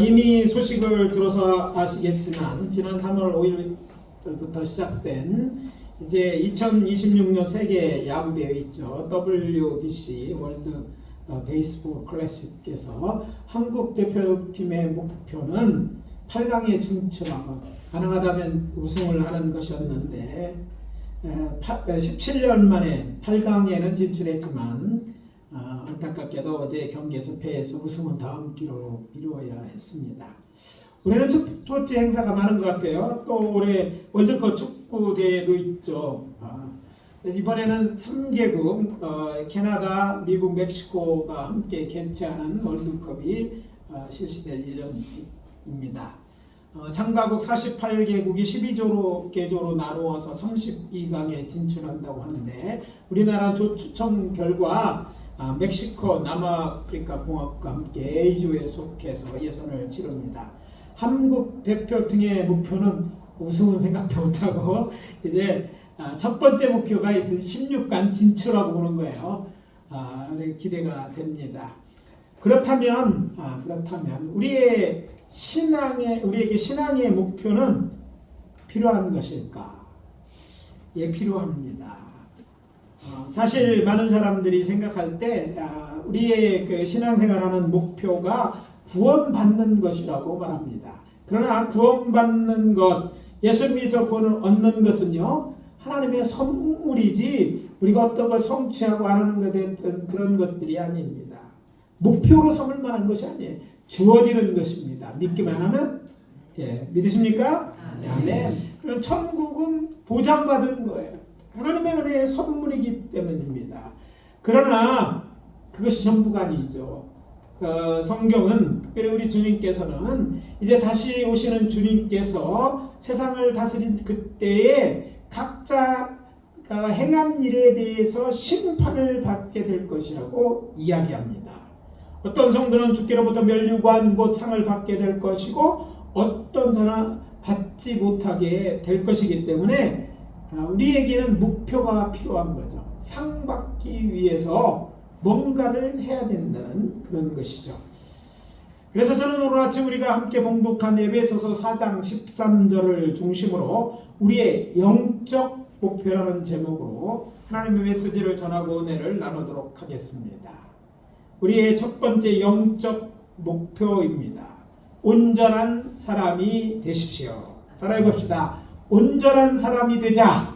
이미 소식을 들어서 아시겠지만 지난 3월 5일부터 시작된 이제 2026년 세계 야구 대회 있죠. WBC 월드 베이스볼 클래식에서 한국 대표팀의 목표는 8강에 진출하고 가능하다면 우승을 하는 것이었는데 17년 만에 8강에는 진출했지만 안타깝게도 어제 경기에서 패해서 우승은 다음 기로 이루어야 했습니다. 올해는 첫 번째 행사가 많은 것 같아요. 또 올해 월드컵 축구 대회도 있죠. 이번에는 3개국 캐나다, 미국, 멕시코가 함께 개최하는 월드컵이 실시될 예정입니다. 참가국 48개국이 12개조로 나누어서 32강에 진출한다고 하는데 우리나라 추첨 결과 멕시코, 남아프리카 공화국과 함께 A조에 속해서 예선을 치릅니다. 한국 대표팀의 목표는 우승은 생각도 못하고 이제 첫 번째 목표가 16강 진출하고 보는 거예요. 기대가 됩니다. 그렇다면 우리에게 신앙의 목표는 필요한 것일까? 예, 필요합니다. 사실 많은 사람들이 생각할 때 우리의 그 신앙생활하는 목표가 구원받는 것이라고 말합니다. 그러나 구원받는 것, 예수 믿어 구원을 얻는 것은요 하나님의 선물이지 우리가 어떤 걸 성취하고 안 하는 것에 대한 그런 것들이 아닙니다. 목표로 삼을 만한 것이 아니에요. 주어지는 것입니다. 믿기만 하면 믿으십니까? 아멘. 그럼 천국은 보장받은 거예요. 하나님의 은혜의 선물이기 때문입니다. 그러나 그것이 전부가 아니죠. 성경은 특별히 우리 주님께서는 이제 다시 오시는 주님께서 세상을 다스린 그때에 각자가 행한 일에 대해서 심판을 받게 될 것이라고 이야기합니다. 어떤 성도는 주께로부터 면류관 곧 상을 받게 될 것이고 어떤 사람은 받지 못하게 될 것이기 때문에 우리에게는 목표가 필요한 거죠. 상 받기 위해서 뭔가를 해야 된다는 그런 것이죠. 그래서 저는 오늘 아침 우리가 함께 봉독한 에베소서 4장 13절을 중심으로 우리의 영적 목표라는 제목으로 하나님의 메시지를 전하고 은혜를 나누도록 하겠습니다. 우리의 첫 번째 영적 목표입니다. 온전한 사람이 되십시오. 따라해 봅시다. 온전한 사람이 되자.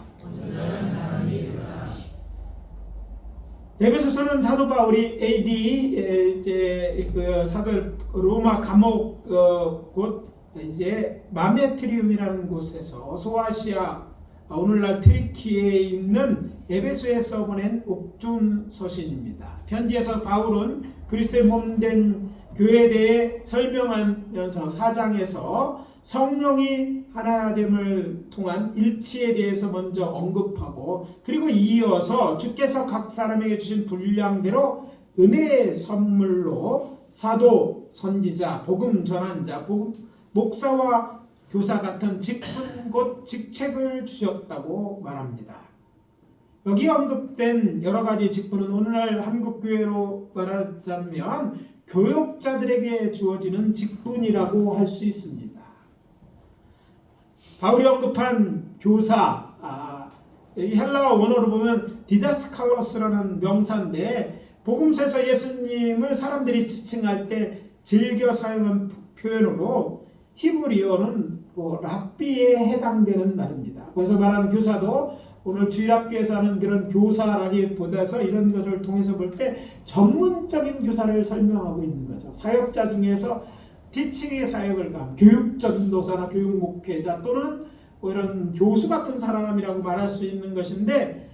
에베소서는 사도 바울이 AD 이제 그 사들 로마 감옥 곳 이제 마메트리움이라는 곳에서 소아시아 오늘날 트리키에 있는 에베소에 써보낸 옥중 서신입니다. 편지에서 바울은 그리스도의 몸된 교회에 대해 설명하면서 4장에서 성령이 하나됨을 통한 일치에 대해서 먼저 언급하고 그리고 이어서 주께서 각 사람에게 주신 분량대로 은혜의 선물로 사도, 선지자, 복음 전환자, 목사와 교사 같은 직분 곧 직책을 주셨다고 말합니다. 여기 언급된 여러 가지 직분은 오늘날 한국교회로 말하자면 교역자들에게 주어지는 직분이라고 할 수 있습니다. 바울이 언급한 교사, 헬라어 원어로 보면 디다스칼로스라는 명사인데 복음서에서 예수님을 사람들이 지칭할 때 즐겨 사용한 표현으로 히브리어는 랍비에 해당되는 말입니다. 그래서 말하는 교사도 오늘 주일학교에서 하는 그런 교사라기보다서 이런 것을 통해서 볼 때 전문적인 교사를 설명하고 있는 거죠. 사역자 중에서 티칭의 사역을 간 교육전도사나 교육목회자 또는 이런 교수 같은 사람이라고 말할 수 있는 것인데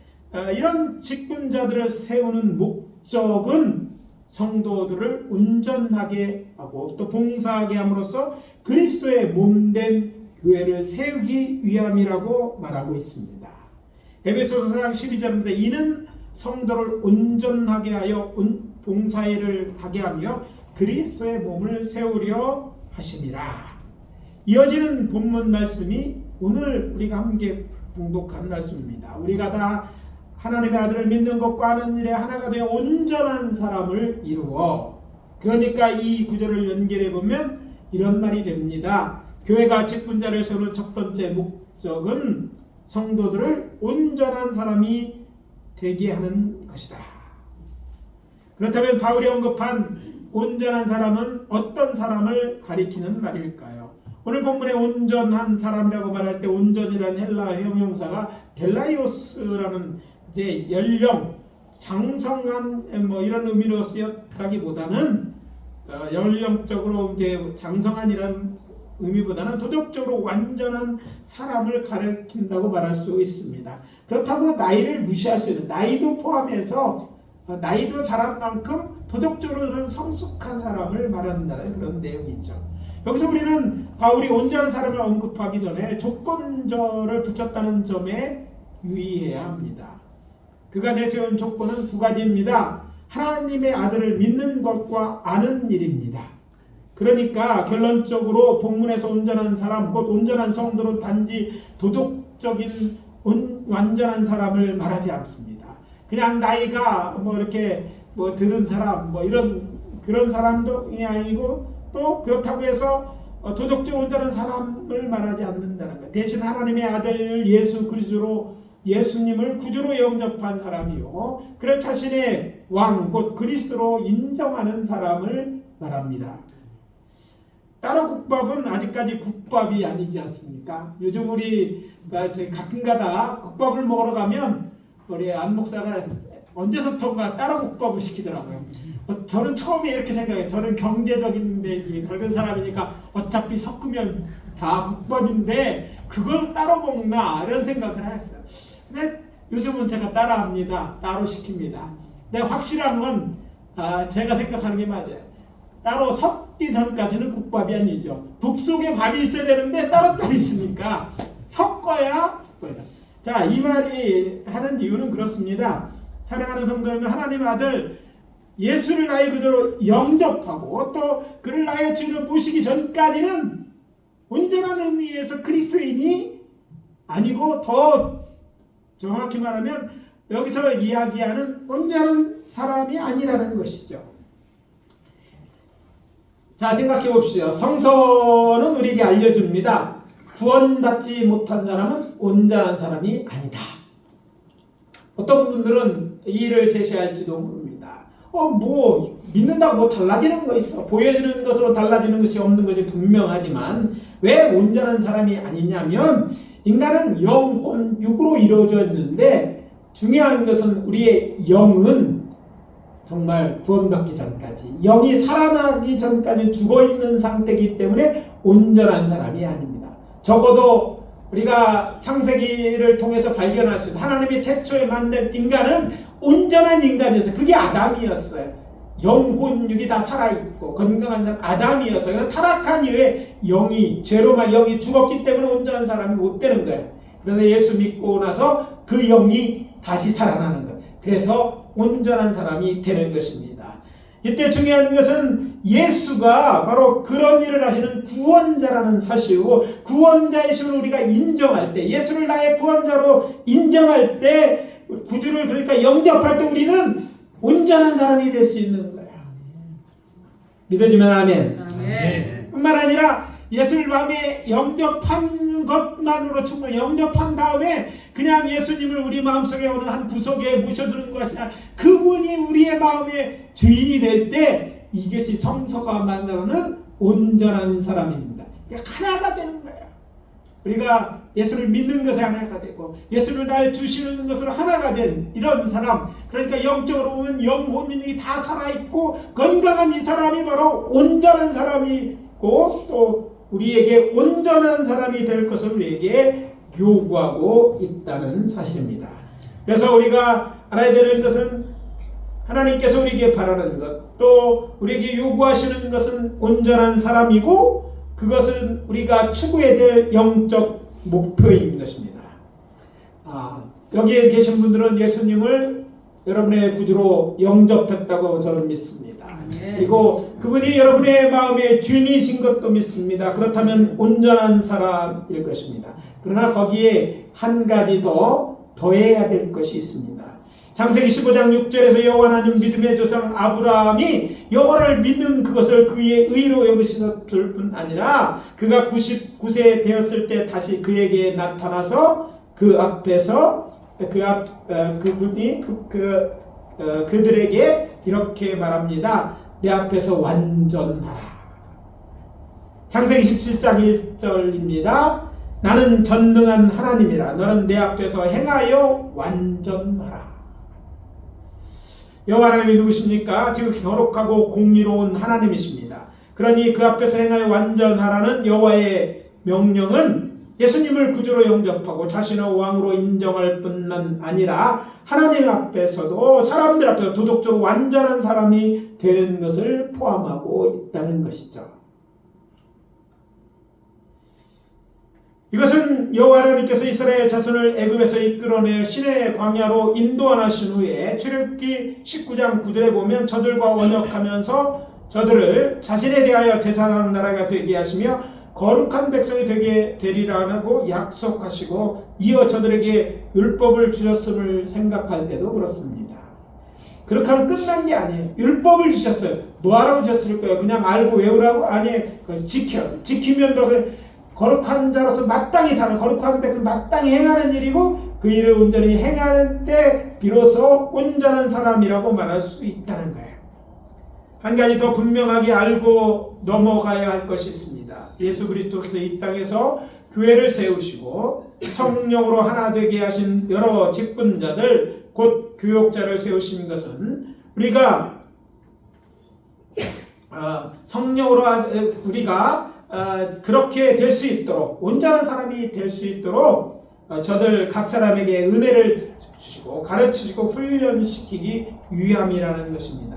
이런 직분자들을 세우는 목적은 성도들을 온전하게 하고 또 봉사하게 함으로써 그리스도의 몸된 교회를 세우기 위함이라고 말하고 있습니다. 에베소서 4장 12절입니다. 이는 성도를 온전하게 하여 봉사일을 하게 하며 그리스도의 몸을 세우려 하심이라. 이어지는 본문 말씀이 오늘 우리가 함께 봉독한 말씀입니다. 우리가 다 하나님의 아들을 믿는 것과 하는 일에 하나가 되어 온전한 사람을 이루어. 그러니까 이 구절을 연결해 보면 이런 말이 됩니다. 교회가 직분자를 세우는 첫 번째 목적은 성도들을 온전한 사람이 되게 하는 것이다. 그렇다면 바울이 언급한 온전한 사람은 어떤 사람을 가리키는 말일까요? 오늘 본문에 온전한 사람이라고 말할 때 온전이라는 헬라 형용사가 델라이오스라는 이제 연령, 장성한 뭐 이런 의미로 쓰였다기보다는 연령적으로 이제 장성한이라는 의미보다는 도덕적으로 완전한 사람을 가리킨다고 말할 수 있습니다. 그렇다고 나이를 무시할 수 있는, 나이도 포함해서 나이도 자란 만큼 도덕적으로는 성숙한 사람을 말한다는 그런 내용이죠. 여기서 우리는 바울이 온전한 사람을 언급하기 전에 조건절을 붙였다는 점에 유의해야 합니다. 그가 내세운 조건은 두 가지입니다. 하나님의 아들을 믿는 것과 아는 일입니다. 그러니까 결론적으로 본문에서 온전한 사람, 곧 온전한 성도는 단지 도덕적인 완전한 사람을 말하지 않습니다. 그냥 나이가 뭐 이렇게 뭐 들은 사람 뭐 이런 그런 사람도 아니고 또 그렇다고 해서 도덕적으로 온전한 사람을 말하지 않는다는 것. 대신 하나님의 아들 예수 그리스도로 예수님을 구주로 영접한 사람이요, 그래 자신의 왕 곧 그리스도로 인정하는 사람을 말합니다. 따로 국밥은 아직까지 국밥이 아니지 않습니까? 요즘 우리가 가끔가다 국밥을 먹으러 가면 우리 안 목사가 언제부턴가 따로 국밥을 시키더라고요. 저는 처음에 이렇게 생각해요. 저는 경제적인 데 밝은 사람이니까 어차피 섞으면 다 국밥인데 그걸 따로 먹나 이런 생각을 했어요. 근데 요즘은 제가 따라합니다. 따로 시킵니다. 근데 확실한 건 제가 생각하는 게 맞아요. 따로 섞기 전까지는 국밥이 아니죠. 국 속에 밥이 있어야 되는데 따로 있으니까 섞어야 국밥이다. 자, 이 말이 하는 이유는 그렇습니다. 사랑하는 성도님은 하나님의 아들 예수를 나의 구주로 영접하고 또 그를 나의 주로 모시기 전까지는 온전한 의미에서 그리스도인이 아니고, 더 정확히 말하면 여기서 이야기하는 온전한 사람이 아니라는 것이죠. 자, 생각해 봅시다. 성서는 우리에게 알려줍니다. 구원받지 못한 사람은 온전한 사람이 아니다. 어떤 분들은 이를 제시할지도 모릅니다. 뭐 믿는다고 뭐 달라지는 거 있어? 보여지는 것으로 달라지는 것이 없는 것이 분명하지만 왜 온전한 사람이 아니냐면, 인간은 영, 혼, 육으로 이루어져 있는데 중요한 것은 우리의 영은 정말 구원받기 전까지, 영이 살아나기 전까지 죽어있는 상태이기 때문에 온전한 사람이 아닙니다. 적어도 우리가 창세기를 통해서 발견할 수 있는 하나님이 태초에 만든 인간은 온전한 인간이었어요. 그게 아담이었어요. 영혼 육이 다 살아있고 건강한 사람 아담이었어요. 그러나 타락한 이후에 죄로 말 영이 죽었기 때문에 온전한 사람이 못 되는 거예요. 그런데 예수 믿고 나서 그 영이 다시 살아나는 거예요. 그래서 온전한 사람이 되는 것입니다. 이때 중요한 것은 예수가 바로 그런 일을 하시는 구원자라는 사실이고, 구원자이심을 우리가 인정할 때, 예수를 나의 구원자로 인정할 때, 구주를 그러니까 영접할 때 우리는 온전한 사람이 될 수 있는 거예요. 믿어지면 아멘. 아멘. 뿐만 아니라 예수를 마음에 영접한 것만으로 정말 영접한 다음에 그냥 예수님을 우리 마음속에 오는 한 구석에 모셔두는 것이 아니라 그분이 우리의 마음의 주인이 될 때 이것이 성서가 만나는 온전한 사람입니다. 하나가 되는 거예요. 우리가 예수를 믿는 것에 하나가 되고 예수를 나의 주시는 것으로 하나가 된 이런 사람, 그러니까 영적으로 보면 영혼이 다 살아있고 건강한 이 사람이 바로 온전한 사람이고, 또 우리에게 온전한 사람이 될 것을 우리에게 요구하고 있다는 사실입니다. 그래서 우리가 알아야 되는 것은 하나님께서 우리에게 바라는 것, 또 우리에게 요구하시는 것은 온전한 사람이고, 그것은 우리가 추구해야 될 영적 목표인 것입니다. 여기에 계신 분들은 예수님을 여러분의 구주로 영접했다고 저는 믿습니다. 그리고 그분이 여러분의 마음의 주인이신 것도 믿습니다. 그렇다면 온전한 사람일 것입니다. 그러나 거기에 한 가지 더해야 될 것이 있습니다. 창세기 15장 6절에서 여호와 하나님 믿음의 조상 아브라함이 여호와를 믿는 그것을 그의 의로 여기셨을 뿐 아니라 그가 99세 되었을 때 다시 그에게 나타나서 그 앞에서 그분이 그들에게 이렇게 말합니다. 내 앞에서 완전하라. 창세기 17장 1절입니다. 나는 전능한 하나님이라. 너는 내 앞에서 행하여 완전하라. 여호와 하나님이 누구십니까? 지극히 거룩하고 공의로운 하나님이십니다. 그러니 그 앞에서 행하여 완전하라는 여호와의 명령은 예수님을 구주로 영접하고 자신을 왕으로 인정할 뿐만 아니라 하나님 앞에서도 사람들 앞에서 도덕적으로 완전한 사람이 되는 것을 포함하고 있다는 것이죠. 이것은 여호와 하나님께서 이스라엘 자손을 애굽에서 이끌어내 시내의 광야로 인도하신 후에 출애굽기 19장 9절에 보면 저들과 언약하면서 저들을 자신에 대하여 제사하는 나라가 되게 하시며 거룩한 백성이 되게 되리라고 약속하시고 이어 저들에게 율법을 주셨음을 생각할 때도 그렇습니다. 그렇게 하면 끝난 게 아니에요. 율법을 주셨어요. 뭐하라고 주셨을 거예요? 그냥 알고 외우라고? 아니에요. 지키면 더 거룩한 자로서 마땅히 사는, 거룩한 백성 마땅히 행하는 일이고 그 일을 온전히 행하는 때 비로소 온전한 사람이라고 말할 수 있다는 거예요. 한 가지 더 분명하게 알고 넘어가야 할 것이 있습니다. 예수 그리스도께서 이 땅에서 교회를 세우시고 성령으로 하나 되게 하신 여러 직분자들 곧 교역자를 세우신 것은 우리가 성령으로 우리가 그렇게 될 수 있도록 온전한 사람이 될 수 있도록 저들 각 사람에게 은혜를 주시고 가르치시고 훈련시키기 위함이라는 것입니다.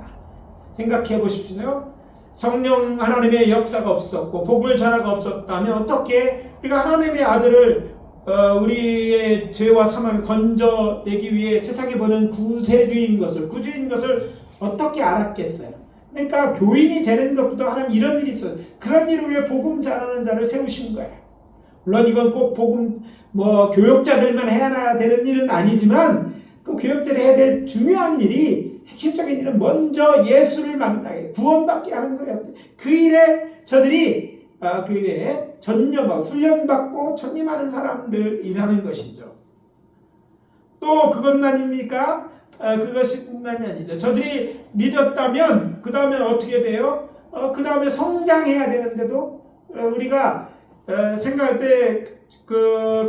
생각해 보십시오. 성령 하나님의 역사가 없었고 복음의 전화가 없었다면 어떻게 우리가 하나님의 아들을 우리의 죄와 사망을 건져내기 위해 세상에 보는 구주인 것을 어떻게 알았겠어요? 그러니까 교인이 되는 것보다 하나님 이런 일이 있어요. 그런 일을 위해 복음 전하는 자를 세우신 거예요. 물론 이건 꼭 복음 교역자들만 해야 되는 일은 아니지만 그 교역자들이 해야 될 중요한 일이 핵심적인 일은 먼저 예수를 만나게 구원받게 하는 거예요. 그 일에 저들이 그 일에 전념하고 훈련받고 전념하는 사람들이라는 것이죠. 또 그것만입니까? 그것뿐만이 아니죠. 저들이 믿었다면 그 다음에 어떻게 돼요? 그 다음에 성장해야 되는데도 우리가 생각할 때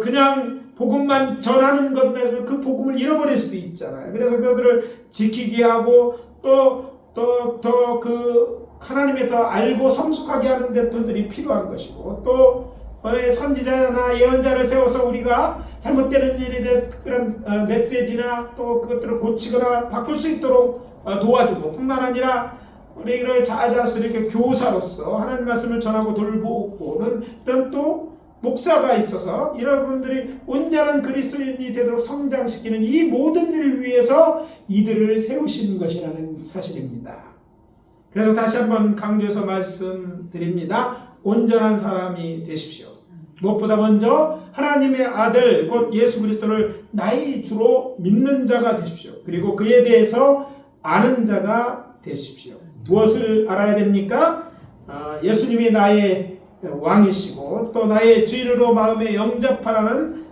그냥 복음만 전하는 것만 그 복음을 잃어버릴 수도 있잖아요. 그래서 그들을 지키게 하고 또 그 하나님의 더 알고 성숙하게 하는 데들이 필요한 것이고 또 선지자나 예언자를 세워서 우리가 잘못되는 일에 대한 그런 메시지나 또 그것들을 고치거나 바꿀 수 있도록 도와주고 뿐만 아니라 우리를 자아자로서 이렇게 교사로서 하나님 말씀을 전하고 돌보고는 이런 또 목사가 있어서 여러분들이 온전한 그리스도인이 되도록 성장시키는 이 모든 일을 위해서 이들을 세우신 것이라는 사실입니다. 그래서 다시 한번 강조해서 말씀드립니다. 온전한 사람이 되십시오. 무엇보다 먼저 하나님의 아들 곧 예수 그리스도를 나의 주로 믿는 자가 되십시오. 그리고 그에 대해서 아는 자가 되십시오. 무엇을 알아야 됩니까? 예수님이 나의 왕이시고 또 나의 주인으로 마음에 영접하라는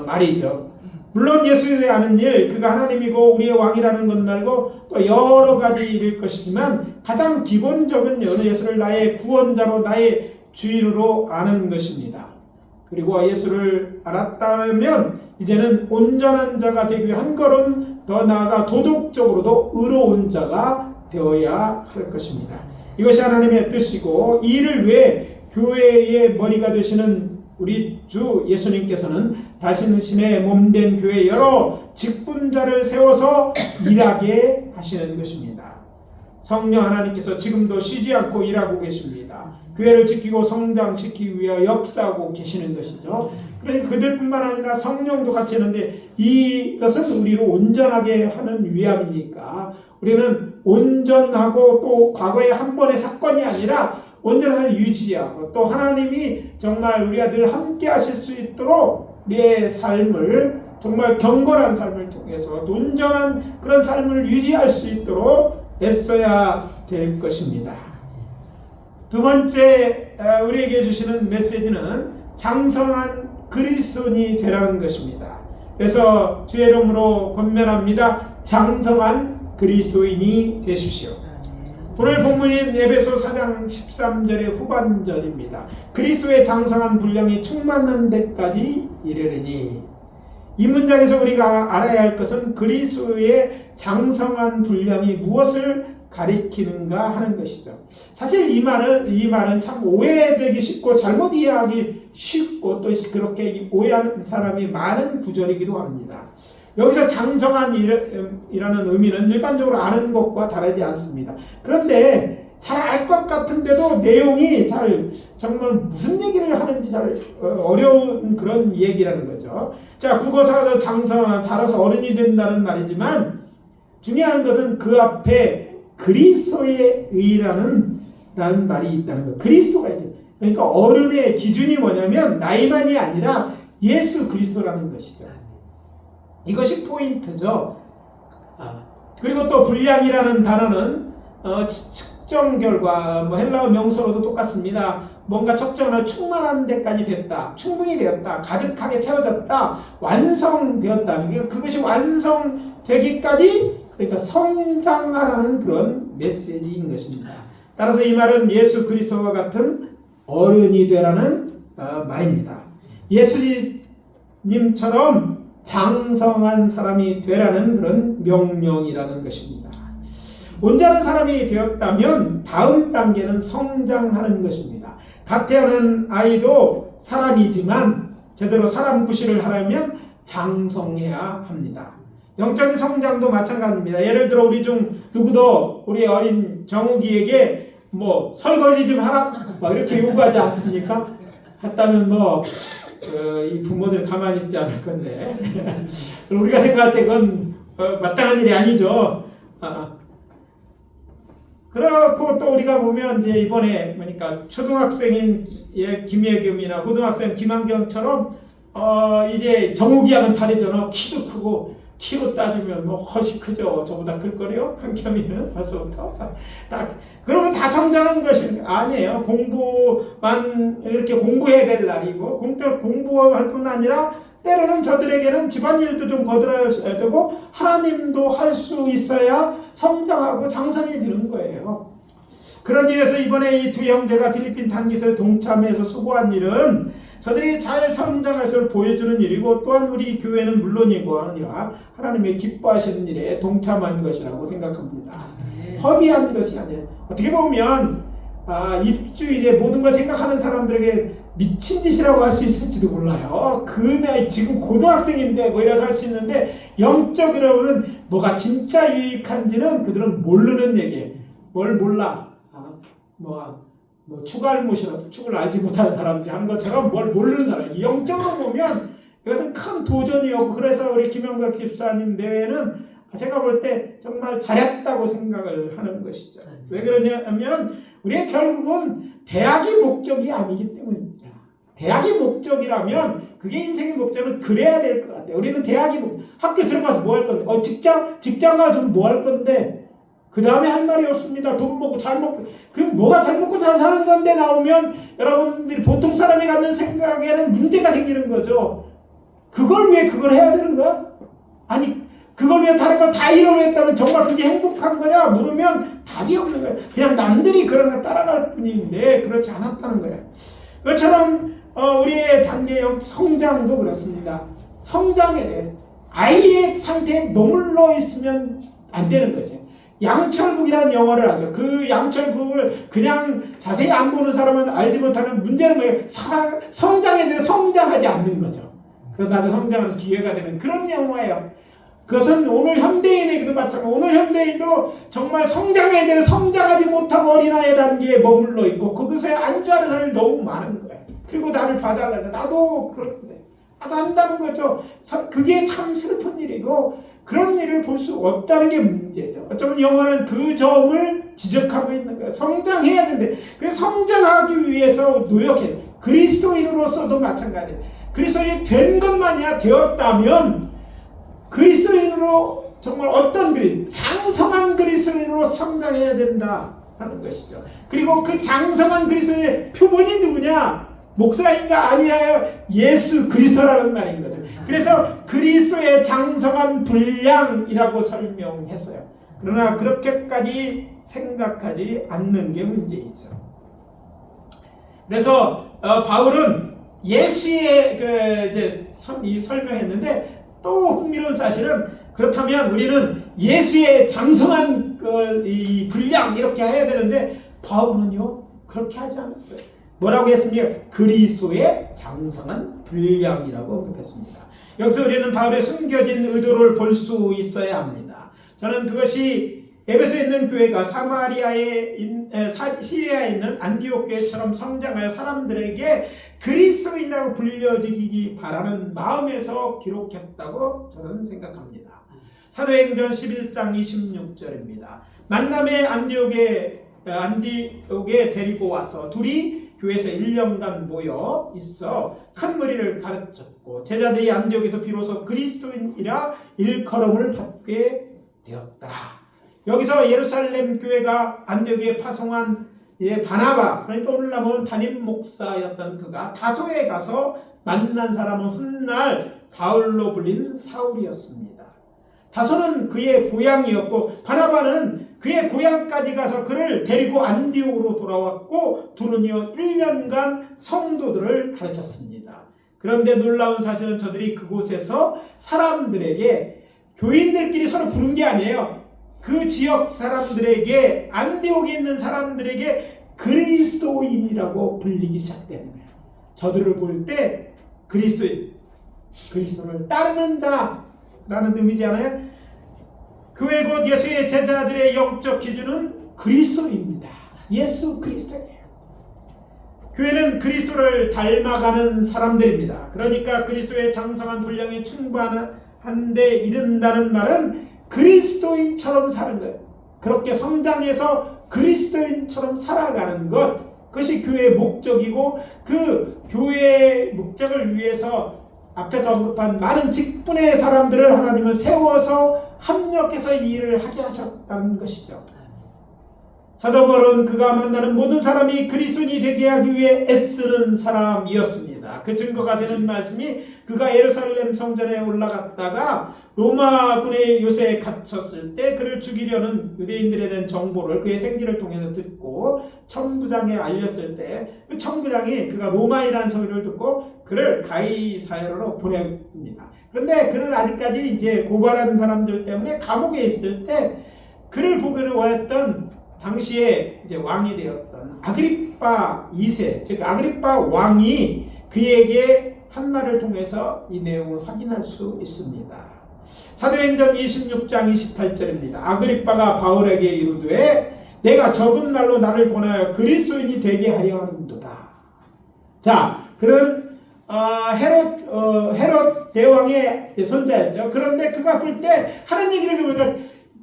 말이죠. 물론 예수에 아는 일, 그가 하나님이고 우리의 왕이라는 것 말고 또 여러 가지 일일 것이지만 가장 기본적인 예수를 나의 구원자로 나의 주인으로 아는 것입니다. 그리고 예수를 알았다면 이제는 온전한 자가 되기 위해 한 걸음 더 나아가 도덕적으로도 의로운 자가 되어야 할 것입니다. 이것이 하나님의 뜻이고 이 일을 위해 교회의 머리가 되시는 우리 주 예수님께서는 당신의 몸된 교회 여러 직분자를 세워서 일하게 하시는 것입니다. 성령 하나님께서 지금도 쉬지 않고 일하고 계십니다. 교회를 지키고 성장시키기 위해 역사하고 계시는 것이죠. 그러니 그들뿐만 아니라 성령도 같이 하는데 이것은 우리를 온전하게 하는 위함이니까 우리는 온전하고 또 과거의 한 번의 사건이 아니라 온전한 유지하고 또 하나님이 정말 우리가 늘 함께 하실 수 있도록 우리의 삶을 정말 경건한 삶을 통해서 온전한 그런 삶을 유지할 수 있도록 애써야 될 것입니다. 두 번째 우리에게 주시는 메시지는 장성한 그리스도인이 되라는 것입니다. 그래서 주의 이름으로 권면합니다. 장성한 그리스도인이 되십시오. 오늘 본문인 에베소 4장 13절의 후반절입니다. 그리스도의 장성한 분량이 충만한 데까지 이르리니. 이 문장에서 우리가 알아야 할 것은 그리스도의 장성한 분량이 무엇을 가리키는가 하는 것이죠. 사실 이 말은 참 오해되기 쉽고 잘못 이해하기 쉽고 또 그렇게 오해하는 사람이 많은 구절이기도 합니다. 여기서 장성한이라는 의미는 일반적으로 아는 것과 다르지 않습니다. 그런데 잘 알 것 같은데도 내용이 정말 무슨 얘기를 하는지 잘 어려운 그런 얘기라는 거죠. 자, 국어사가 장성한, 자라서 어른이 된다는 말이지만 중요한 것은 그 앞에 그리스도의 의라는 말이 있다는 거예요. 그리스도가 있다. 그러니까 어른의 기준이 뭐냐면 나이만이 아니라 예수 그리스도라는 것이죠. 이것이 포인트죠. 그리고 또 분량이라는 단어는 측정 결과, 헬라어 명사로도 똑같습니다. 뭔가 적정한 충만한 데까지 됐다, 충분히 되었다, 가득하게 채워졌다, 완성되었다. 그러니까 그것이 완성되기까지, 그러니까 성장하라는 그런 메시지인 것입니다. 따라서 이 말은 예수 그리스도와 같은 어른이 되라는 말입니다. 예수님처럼 장성한 사람이 되라는 그런 명령이라는 것입니다. 온전한 사람이 되었다면 다음 단계는 성장하는 것입니다. 갓 태어난 아이도 사람이지만 제대로 사람 구실을 하려면 장성해야 합니다. 영적인 성장도 마찬가지입니다. 예를 들어 우리 중 누구도 우리 어린 정욱이에게 설거지 좀 하라 이렇게 요구하지 않습니까? 했다면 이 부모들 가만히 있지 않을 건데 우리가 생각할 때 그건 마땅한 일이 아니죠. 그렇고 또 우리가 보면 이제 이번에 보니까 초등학생인 김예겸이나 고등학생 김한경처럼 이제 정욱이 양은 다르잖아. 키도 크고 키로 따지면 훨씬 크죠. 저보다 클거리요. 한겸이는 벌써부터 그러면 다 성장한 것이 아니에요. 공부만 이렇게 공부해야 될 날이고 공부할 뿐 아니라 때로는 저들에게는 집안일도 좀 거들어야 되고 하나님도 할 수 있어야 성장하고 장성해지는 거예요. 그런 일에서 이번에 이 두 형제가 필리핀 단기소에 동참해서 수고한 일은 저들이 잘 성장해서 보여주는 일이고 또한 우리 교회는 물론이고 아니라 하나님의 기뻐하시는 일에 동참한 것이라고 생각합니다. 허비한 것이 아니에요. 어떻게 보면 입주일에 모든 걸 생각하는 사람들에게 미친 짓이라고 할 수 있을지도 몰라요. 그 나이 지금 고등학생인데 이라고 할 수 있는데 영적으로는 뭐가 진짜 유익한지는 그들은 모르는 얘기예요. 뭘 몰라? 축알못이라도 축을 알지 못하는 사람들이 하는 것처럼 뭘 모르는 사람. 영적으로 보면 이것은 큰 도전이었고 그래서 우리 김영각 집사님 내외는 제가 볼 때 정말 잘했다고 생각을 하는 것이죠. 왜 그러냐면 우리의 결국은 대학이 목적이 아니기 때문입니다. 대학이 목적이라면 그게 인생의 목적은 그래야 될 것 같아요. 우리는 학교 들어가서 뭐 할 건데 직장 가서 뭐 할 건데 그 다음에 할 말이 없습니다. 돈 먹고 잘 먹고 그럼 뭐가 잘 먹고 잘 사는 건데 나오면 여러분들이 보통 사람이 갖는 생각에는 문제가 생기는 거죠. 그걸 왜 그걸 해야 되는 거야? 아니 그걸 위해 다른 걸 다 이뤄냈다면 정말 그게 행복한 거냐? 물으면 답이 없는 거예요. 그냥 남들이 그런 거 따라갈 뿐인데 그렇지 않았다는 거예요. 그것처럼 우리의 단계형 성장도 그렇습니다. 성장에 대해 아이의 상태에 머물러 있으면 안 되는 거죠. 양철북이라는 영어를 하죠. 그 양철북을 그냥 자세히 안 보는 사람은 알지 못하는 문제는 뭐예요? 성장에 대해 성장하지 않는 거죠. 그래서 나도 성장하는 기회가 되는 그런 영화예요. 그것은 오늘 현대인에게도 마찬가지고 오늘 현대인도 정말 성장에 대해 성장하지 못하고 어린아이 단계에 머물러 있고 그것에 안주하는 사람이 너무 많은 거예요. 그리고 나를 봐달라고 나도 그런데 나도 한다는 거죠. 그게 참 슬픈 일이고 그런 일을 볼 수 없다는 게 문제죠. 어쩌면 영어는 그 점을 지적하고 있는 거예요. 성장해야 되는데 그 성장하기 위해서 노력해요. 그리스도인으로서도 마찬가지예요. 그리스도인이 된 것만이야 되었다면 그리스도인으로 정말 어떤 장성한 그리스도인으로 성장해야 된다 하는 것이죠. 그리고 그 장성한 그리스도인의 표본이 누구냐? 목사인가 아니라 예수 그리스도라는 말인 거죠. 그래서 그리스도의 장성한 분량이라고 설명했어요. 그러나 그렇게까지 생각하지 않는 게 문제이죠. 그래서 바울은 예수의 이 설명했는데 또 흥미로운 사실은 그렇다면 우리는 예수의 장성한 이 분량 이렇게 해야 되는데 바울은요 그렇게 하지 않았어요. 뭐라고 했습니까? 그리스도의 장성한 분량이라고 언급했습니다. 여기서 우리는 바울의 숨겨진 의도를 볼 수 있어야 합니다. 저는 그것이 에베소에 있는 교회가 시리아에 있는 안디옥 교회처럼 성장하여 사람들에게 그리스도인이라고 불려지기 바라는 마음에서 기록했다고 저는 생각합니다. 사도행전 11장 26절입니다. 만남의 안디옥에 데리고 와서 둘이 교회에서 1년간 모여 있어 큰 무리를 가르쳤고 제자들이 안디옥에서 비로소 그리스도인이라 일컬음을 받게 되었더라. 여기서 예루살렘 교회가 안디옥에 파송한 바나바, 그러니까 오늘날 보면 담임 목사였던 그가 다소에 가서 만난 사람은 훗날 바울로 불린 사울이었습니다. 다소는 그의 고향이었고 바나바는 그의 고향까지 가서 그를 데리고 안디옥으로 돌아왔고 둘은요 1년간 성도들을 가르쳤습니다. 그런데 놀라운 사실은 저들이 그곳에서 사람들에게 교인들끼리 서로 부른 게 아니에요. 그 지역 사람들에게 안디옥에 있는 사람들에게 그리스도인이라고 불리기 시작되는 거예요. 저들을 볼 때 그리스도를 따르는 자라는 의미잖아요. 교회 곧 예수의 제자들의 영적 기준은 그리스도입니다. 예수 그리스도예요. 교회는 그리스도를 닮아가는 사람들입니다. 그러니까 그리스도의 장성한 분량에 충만한 데 이른다는 말은 그리스도인처럼 사는 거예요. 그렇게 성장해서 그리스도인처럼 살아가는 것, 그것이 교회의 목적이고 그 교회의 목적을 위해서 앞에서 언급한 많은 직분의 사람들을 하나님은 세워서 합력해서 이 일을 하게 하셨다는 것이죠. 사도 바울은 그가 만나는 모든 사람이 그리스도인이 되게 하기 위해 애쓰는 사람이었습니다. 그 증거가 되는 말씀이 그가 예루살렘 성전에 올라갔다가 로마군의 요새에 갇혔을 때 그를 죽이려는 유대인들에 대한 정보를 그의 생기를 통해서 듣고 천부장에 알렸을 때 그 천부장이 그가 로마이라는 소리를 듣고 그를 가이사랴로 보냅니다. 그런데 그는 아직까지 이제 고발하는 사람들 때문에 감옥에 있을 때 그를 보기를 원했던 당시에 이제 왕이 되었던 아그리빠 2세, 즉 아그리빠 왕이 그에게 한 말을 통해서 이 내용을 확인할 수 있습니다. 사도행전 26장 28절입니다. 아그리빠가 바울에게 이르되 내가 적은 날로 나를 권하여 그리스도인이 되게 하려 하는도다. 자, 그런 헤롯 대왕의 손자였죠. 그런데 그가 볼 때 하는 얘기를 들으니까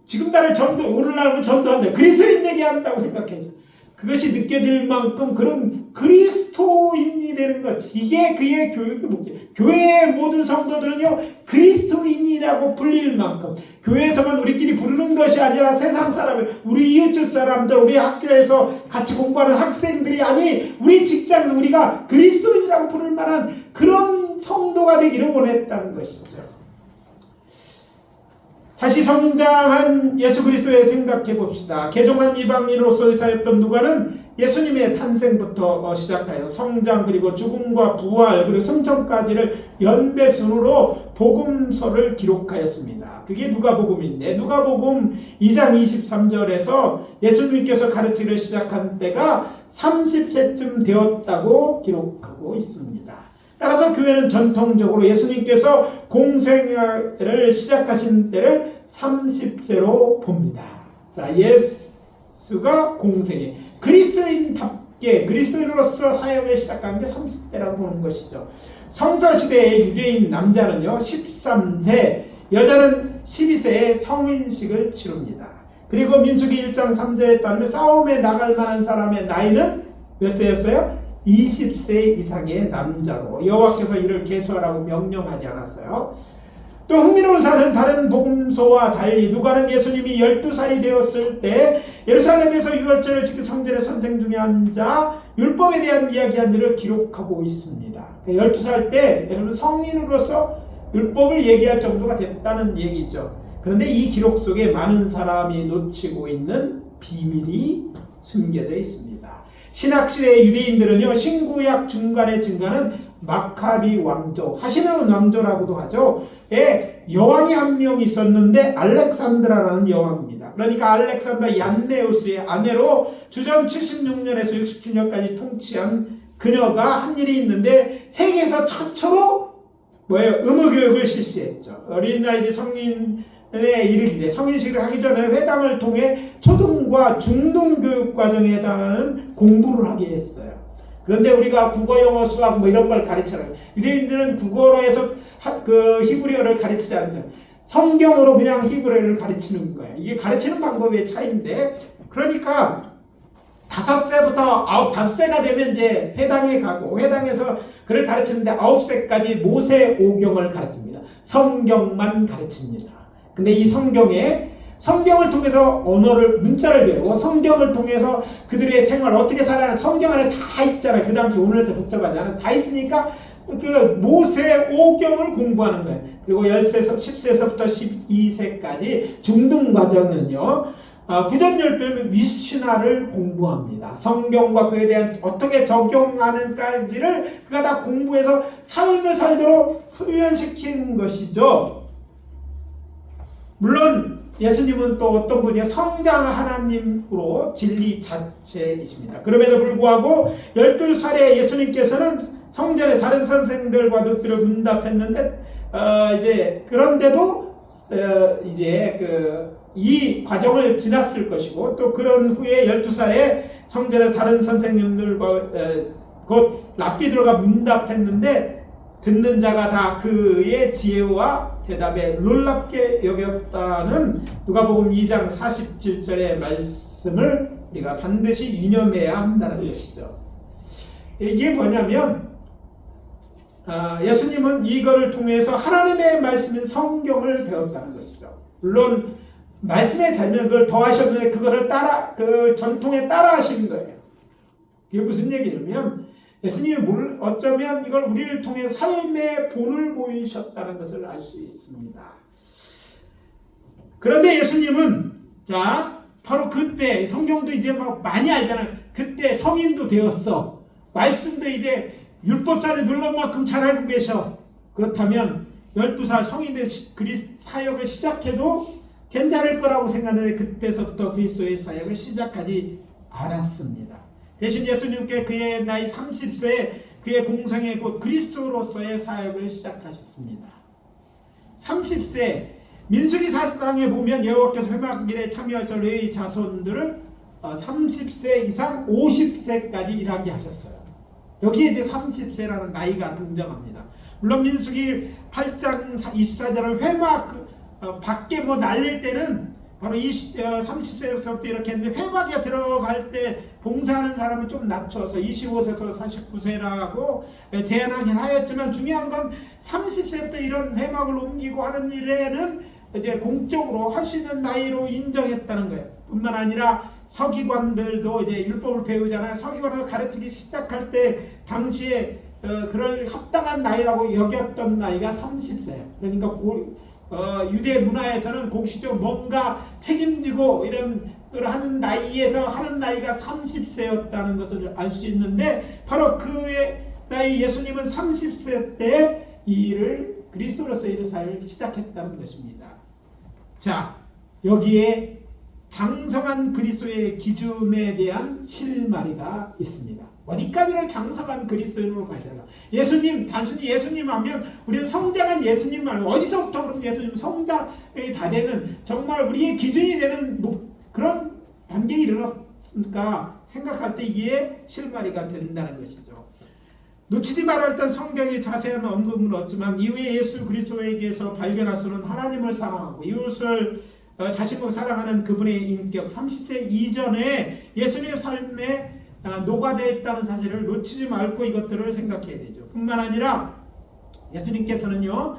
지금 나를 오늘날 전도한다. 그리스도인 되게 한다고 생각해요. 그것이 느껴질 만큼 그런 그리스도인이 되는 것. 이게 그의 교육의 목적. 교회의 모든 성도들은요, 그리스도인이라고 불릴 만큼 교회에서만 우리끼리 부르는 것이 아니라 세상 사람을, 우리 이웃집 사람들, 우리 학교에서 같이 공부하는 학생들이 아니 우리 직장에서 우리가 그리스도인이라고 부를 만한 그런 성도가 되기를 원했다는 것이죠. 다시 성장한 예수 그리스도에 생각해 봅시다. 개종한 이방인으로서 의사였던 누가는 예수님의 탄생부터 시작하여 성장 그리고 죽음과 부활 그리고 승천까지를 연대순으로 복음서를 기록하였습니다. 그게 누가복음인데 누가복음 2장 23절에서 예수님께서 가르치기를 시작한 때가 30세쯤 되었다고 기록하고 있습니다. 따라서 교회는 전통적으로 예수님께서 공생애를 시작하신 때를 30세로 봅니다. 자, 예수가 공생애, 그리스도인답게 그리스도인으로서 사역을 시작한 게 30대라고 보는 것이죠. 성서시대의 유대인 남자는요 13세, 여자는 12세에 성인식을 치릅니다. 그리고 민수기 1장 3절에 따르면 싸움에 나갈 만한 사람의 나이는 몇 세였어요? 20세 이상의 남자로 여호와께서 이를 계수하라고 명령하지 않았어요. 또 흥미로운 사실은 다른 복음서와 달리 누가는 예수님이 12살이 되었을 때 예루살렘에서 유월절을 지켜 성전의 선생 중에 앉아 율법에 대한 이야기한 일을 기록하고 있습니다. 12살 때 여러분 성인으로서 율법을 얘기할 정도가 됐다는 얘기죠. 그런데 이 기록 속에 많은 사람이 놓치고 있는 비밀이 숨겨져 있습니다. 신학시대의 유대인들은요, 신구약 중간에 증가는 마카비 왕조, 하시면 왕조라고도 하죠. 여왕이 한 명 있었는데 알렉산드라라는 여왕입니다. 그러니까 알렉산더 얀네우스의 아내로 주전 76년에서 67년까지 통치한 그녀가 한 일이 있는데 세계에서 최초로 의무교육을 실시했죠. 어린아이들 성인에 이르기 때 성인식을 하기 전에 회당을 통해 초등과 중등 교육 과정에 해당하는 공부를 하게 했어요. 그런데 우리가 국어, 영어, 수학 이런 걸 가르쳐요. 유대인들은 국어로 해서 히브리어를 가르치지 않아요. 성경으로 그냥 히브리어를 가르치는 거예요. 이게 가르치는 방법의 차이인데, 그러니까 5세가 되면 이제 회당에 가고, 회당에서 그를 가르치는데 9세까지 모세 오경을 가르칩니다. 성경만 가르칩니다. 근데 이 성경을 통해서 언어를, 문자를 배우고 성경을 통해서 그들의 생활 어떻게 살아야 성경 안에 다 있잖아요. 그 당시 오늘 복잡하지 않아서 다 있으니까 그 모세 오경을 공부하는 거예요. 그리고 10세서부터 12세까지 중등 과정은요, 구전열배는 미시나를 공부합니다. 성경과 그에 대한 어떻게 적용하는까지를 그가 다 공부해서 삶을 살도록 훈련시킨 것이죠. 물론 예수님은 또 어떤 분이요? 성장 하나님으로 진리 자체이십니다. 그럼에도 불구하고 12살에 예수님께서는 성전의 다른 선생들과 늑비를 문답했는데 그런데도 이 과정을 지났을 것이고, 또 그런 후에 12살에 성전의 다른 선생님들과 곧 랍비들과 문답했는데 듣는 자가 다 그의 지혜와 대답에 놀랍게 여겼다는 누가복음 2장 47절의 말씀을 우리가 반드시 유념해야 한다는 것이죠. 이게 뭐냐면 예수님은 이거를 통해서 하나님의 말씀인 성경을 배웠다는 것이죠. 물론 말씀에 잘면 그걸 더하셨는데 그거를 그 전통에 따라 하신 거예요. 그게 무슨 얘기냐면 예수님이 어쩌면 이걸 우리를 통해 삶의 본을 보이셨다는 것을 알 수 있습니다. 그런데 예수님은 바로 그때 성경도 이제 많이 알잖아요. 그때 성인도 되었어. 말씀도 이제 율법사를 눌러온 만큼 잘 알고 계셔. 그렇다면 12살 성인의 사역을 시작해도 괜찮을 거라고 생각하는데 그때서부터 그리스도의 사역을 시작하지 않았습니다. 대신 예수님께 그의 나이 30세에 그의 공생의 곧 그리스도로서의 사역을 시작하셨습니다. 30세 민수기 40장에 보면 여호와께서 회막일에 참여할 레위 자손들을 30세 이상 50세까지 일하게 하셨어요. 여기에 이제 30세라는 나이가 등장합니다. 물론 민수기 8장 24절은 회막 밖에 날릴 때는 바로 30세부터 이렇게 했는데 회막에 들어갈 때 봉사하는 사람은 좀 낮춰서 25세부터 49세라고 제한하긴 하였지만, 중요한 건 30세부터 이런 회막을 옮기고 하는 일에는 이제 공적으로 할 수 있는 나이로 인정했다는 거예요. 뿐만 아니라 서기관들도 이제 율법을 배우잖아요. 서기관을 가르치기 시작할 때 당시에 그럴 합당한 나이라고 여겼던 나이가 30세예요. 그러니까 유대 문화에서는 공식적으로 뭔가 책임지고 이런 걸 하는 나이에서 하는 나이가 30세였다는 것을 알 수 있는데, 바로 그의 나이 예수님은 30세 때 이 일을 그리스도로서 일을 시작했다는 것입니다. 자, 여기에 장성한 그리스도의 기준에 대한 실마리가 있습니다. 어디까지를 장성한 그리스도인으로 봐야 되나? 예수님, 단순히 예수님 하면 우리는 성장한 예수님만, 어디서부터 그럼 예수님 성장이 다 되는, 정말 우리의 기준이 되는 그런 단계에 이르렀으니까 생각할 때 이게 실마리가 된다는 것이죠. 놓치지 말아야 했던 성경의 자세한 언급은 없지만 이후에 예수 그리스도에게서 발견할 수는 하나님을 사랑하고 이웃을 자신과 사랑하는 그분의 인격, 30세 이전에 예수님의 삶에 녹아져 있다는 사실을 놓치지 말고 이것들을 생각해야 되죠. 뿐만 아니라 예수님께서는요,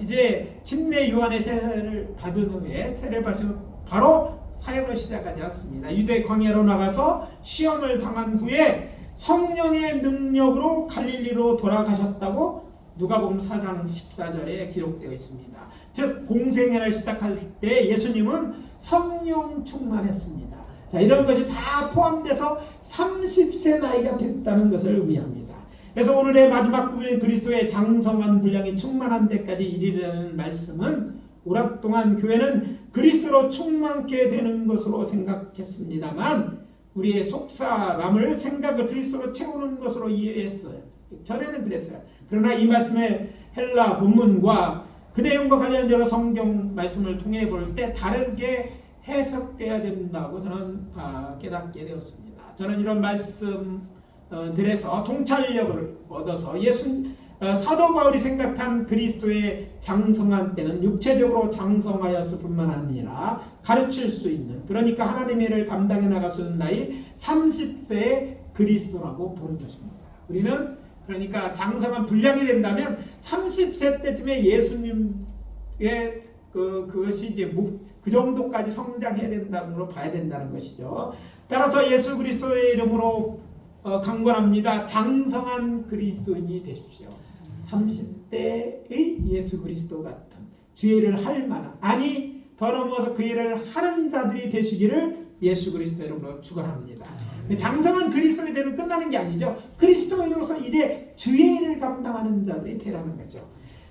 이제 침례 요한의 세례를 받은 후에 세례를 받은 바로 사역을 시작하지 않습니다. 유대 광야로 나가서 시험을 당한 후에 성령의 능력으로 갈릴리로 돌아가셨다고 누가복음 4장 14절에 기록되어 있습니다. 즉 공생애를 시작할 때 예수님은 성령 충만했습니다. 자, 이런 것이 다 포함돼서 30세 나이가 됐다는 것을 의미합니다. 그래서 오늘의 마지막 부분인 그리스도의 장성한 분량이 충만한 데까지 이르려는 말씀은 오랫동안 교회는 그리스도로 충만케 되는 것으로 생각했습니다만 우리의 속사람을 생각을 그리스도로 채우는 것으로 이해했어요. 전에는 그랬어요. 그러나 이 말씀의 헬라 본문과 그 내용과 관련되어 성경 말씀을 통해 볼 때 다르게 해석돼야 된다고 저는 깨닫게 되었습니다. 저는 이런 말씀들에서 통찰력을 얻어서 사도 바울이 생각한 그리스도의 장성한 때는 육체적으로 장성하였을 뿐만 아니라 가르칠 수 있는, 그러니까 하나님의 일을 감당해 나갈 수 있는 나이 30세의 그리스도라고 부른 것입니다. 우리는 그러니까 장성한 분량이 된다면 30세 때쯤에 예수님의 그것이 이제 그 정도까지 성장해야 된다고 봐야 된다는 것이죠. 따라서 예수 그리스도의 이름으로 강권합니다. 장성한 그리스도인이 되십시오. 30대의 예수 그리스도 같은 주의 일을 할 만한, 아니 더 넘어서 그 일을 하는 자들이 되시기를 예수 그리스도 이름으로 축원합니다. 장성한 그리스도인이 끝나는 게 아니죠. 그리스도인으로서 이제 주의 일을 감당하는 자들이 되라는 거죠.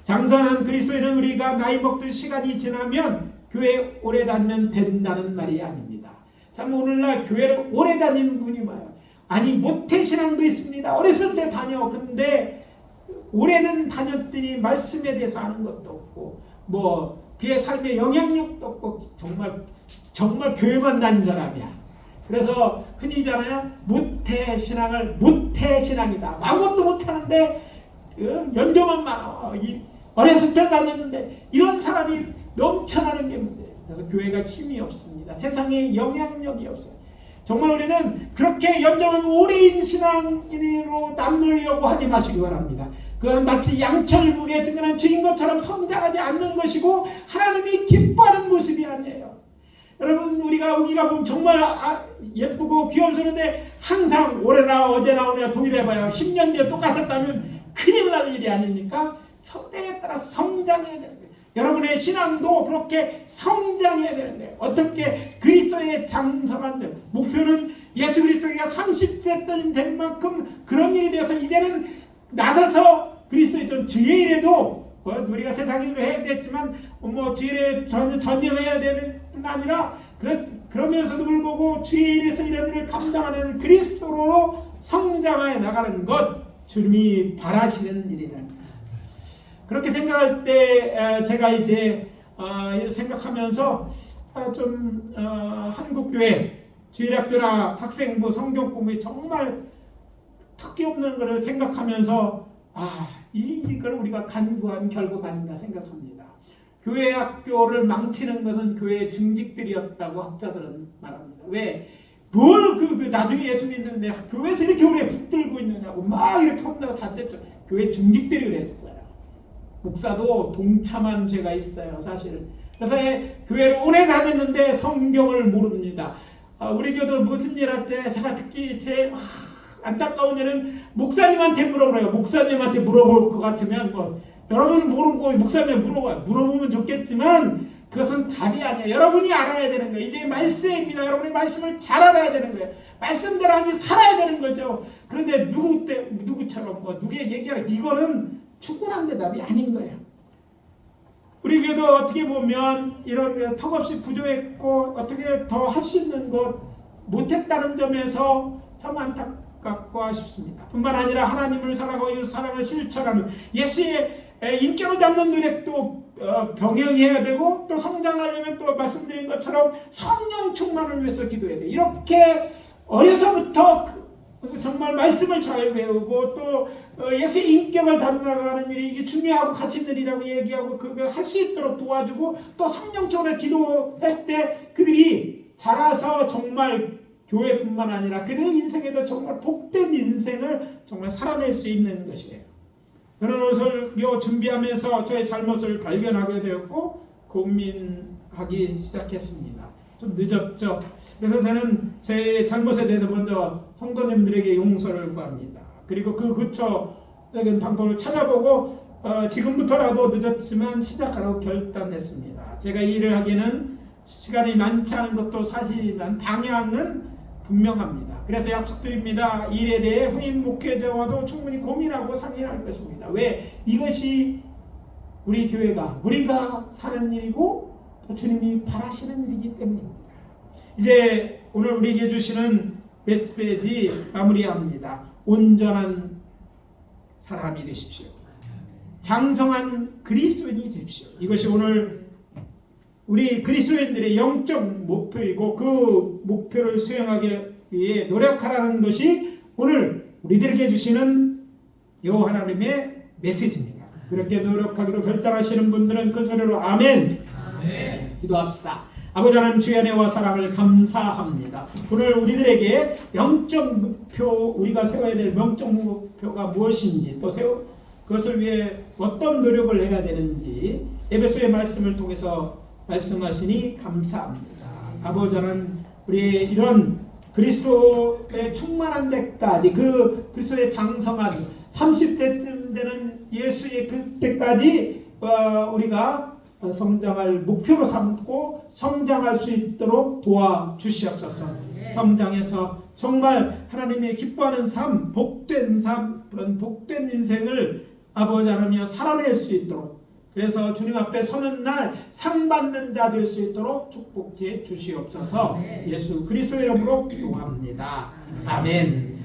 장성한 그리스도인은 우리가 나이 먹던 시간이 지나면 교회에 오래 다니면 된다는 말이 아닙니다. 참 오늘날 교회를 오래 다니는 분이 많아요. 아니 모태신앙도 있습니다. 어렸을 때 다녀. 근데 올해는 다녔더니 말씀에 대해서 아는 것도 없고 뭐 그의 삶에 영향력도 없고 정말 교회만 다닌 사람이야. 그래서 흔히잖아요. 모태신앙이다. 아무것도 못하는데 연조만 많아. 어렸을 때 다녔는데 이런 사람이 넘쳐나는 게 문제예요. 그래서 교회가 힘이 없습니다. 세상에 영향력이 없어요. 정말 우리는 그렇게 연정한 오래인 신앙인으로 남으려고 하지 마시기 바랍니다. 그건 마치 양철국에 등장한 주인 것처럼 성장하지 않는 것이고 하나님이 기뻐하는 모습이 아니에요. 여러분 우리가 우기가 보면 정말 예쁘고 귀염스러운데 항상 올해나 어제나 오늘나 동일해봐요. 10년 뒤에 똑같았다면 큰일 날 일이 아닙니까? 때에 따라 성장해야 되는 거예요. 여러분의 신앙도 그렇게 성장해야 되는 거예요. 어떻게 그리스도의 장성한 목표는 예수 그리스도가 30세 때 된 만큼 그런 일이 되어서 이제는 나서서 그리스도의 주의 일에도 우리가 세상 일도 해야 되겠지만 뭐 주의 일에 전념해야 되는 아니라 그러면서도 불구하고 주의 일에서 이런 일을 감당하는 그리스도로 성장해 나가는 것 주님이 바라시는 일이라는 거예요. 그렇게 생각할 때 제가 이제 생각하면서 좀 한국교회 주일학교나 학생부 성경 공부에 정말 특기 없는 것을 생각하면서 이걸 우리가 간구한 결과가 아닌가 생각합니다. 교회 학교를 망치는 것은 교회의 중직들이었다고 학자들은 말합니다. 왜? 나중에 예수 믿는데 교회에서 이렇게 오래 붙들고 있느냐고 막 이렇게 혼나고 다 됐죠. 교회 중직들이 그랬어요. 목사도 동참한 죄가 있어요, 사실. 그래서 교회를 오래 다녔는데 성경을 모릅니다. 우리 교도 무슨 일 할 때 제가 특히 제일 안타까운 일은 목사님한테 물어보래요. 목사님한테 물어볼 것 같으면 여러분 모르고 목사님한테 물어보면 좋겠지만 그것은 답이 아니에요. 여러분이 알아야 되는 거예요. 이제 말씀입니다. 여러분이 말씀을 잘 알아야 되는 거예요. 말씀대로 하니 살아야 되는 거죠. 그런데 누구처럼 누구의 얘기하라 이거는 충분한 대답이 아닌 거예요. 우리 교회도 어떻게 보면 이런 턱없이 부족했고 어떻게 더 할 수 있는 것 못했다는 점에서 참 안타깝고 아쉽습니다. 뿐만 아니라 하나님을 사랑하고 이 사랑을 실천하는 예수의 인격을 담는 노력도 병행해야 되고 또 성장하려면 또 말씀드린 것처럼 성령 충만을 위해서 기도해야 돼요. 이렇게 어려서부터 정말 말씀을 잘 배우고 또 예수의 인격을 담아가는 일이 이게 중요하고 가치 있는 일이라고 얘기하고 그걸 할 수 있도록 도와주고 또 성령적으로 기도할 때 그들이 자라서 정말 교회뿐만 아니라 그들의 인생에도 정말 복된 인생을 정말 살아낼 수 있는 것이에요. 저는 설교 준비하면서 저의 잘못을 발견하게 되었고 고민하기 시작했습니다. 좀 늦었죠. 그래서 저는 제 잘못에 대해서 먼저 성도님들에게 용서를 구합니다. 그리고 그 구체적인 방법을 찾아보고 지금부터라도 늦었지만 시작하라고 결단했습니다. 제가 이 일을 하기에는 시간이 많지 않은 것도 사실이지만 방향은 분명합니다. 그래서 약속드립니다. 이 일에 대해 후임 목회자와도 충분히 고민하고 상의할 것입니다. 왜? 이것이 우리 교회가 우리가 사는 일이고 또 주님이 바라시는 일이기 때문입니다. 이제 오늘 우리에게 주시는 메시지 마무리합니다. 온전한 사람이 되십시오. 장성한 그리스도인이 되십시오. 이것이 오늘 우리 그리스도인들의 영적 목표이고 그 목표를 수행하기 위해 노력하라는 것이 오늘 우리들에게 주시는 여호와 하나님의 메시지입니다. 그렇게 노력하기로 결단하시는 분들은 그 소리로 아멘. 아멘. 기도합시다. 아버지 하나님 주의 은혜와 사랑을 감사합니다. 오늘 우리들에게 영적 목표, 우리가 세워야 될 영적 목표가 무엇인지 또 그것을 위해 어떤 노력을 해야 되는지 에베소의 말씀을 통해서 말씀하시니 감사합니다. 아버지 하나님 우리의 이런 그리스도의 충만한 데까지 그 그리스도의 장성한 30대쯤 되는 예수의 그때까지 우리가 성장할 목표로 삼고 성장할 수 있도록 도와주시옵소서. 성장해서 정말 하나님의 기뻐하는 삶, 복된 삶, 그런 복된 인생을 아버지 하나님 살아낼 수 있도록, 그래서 주님 앞에 서는 날 상 받는 자 될 수 있도록 축복해 주시옵소서. 예수 그리스도의 이름으로 기도합니다. 아멘.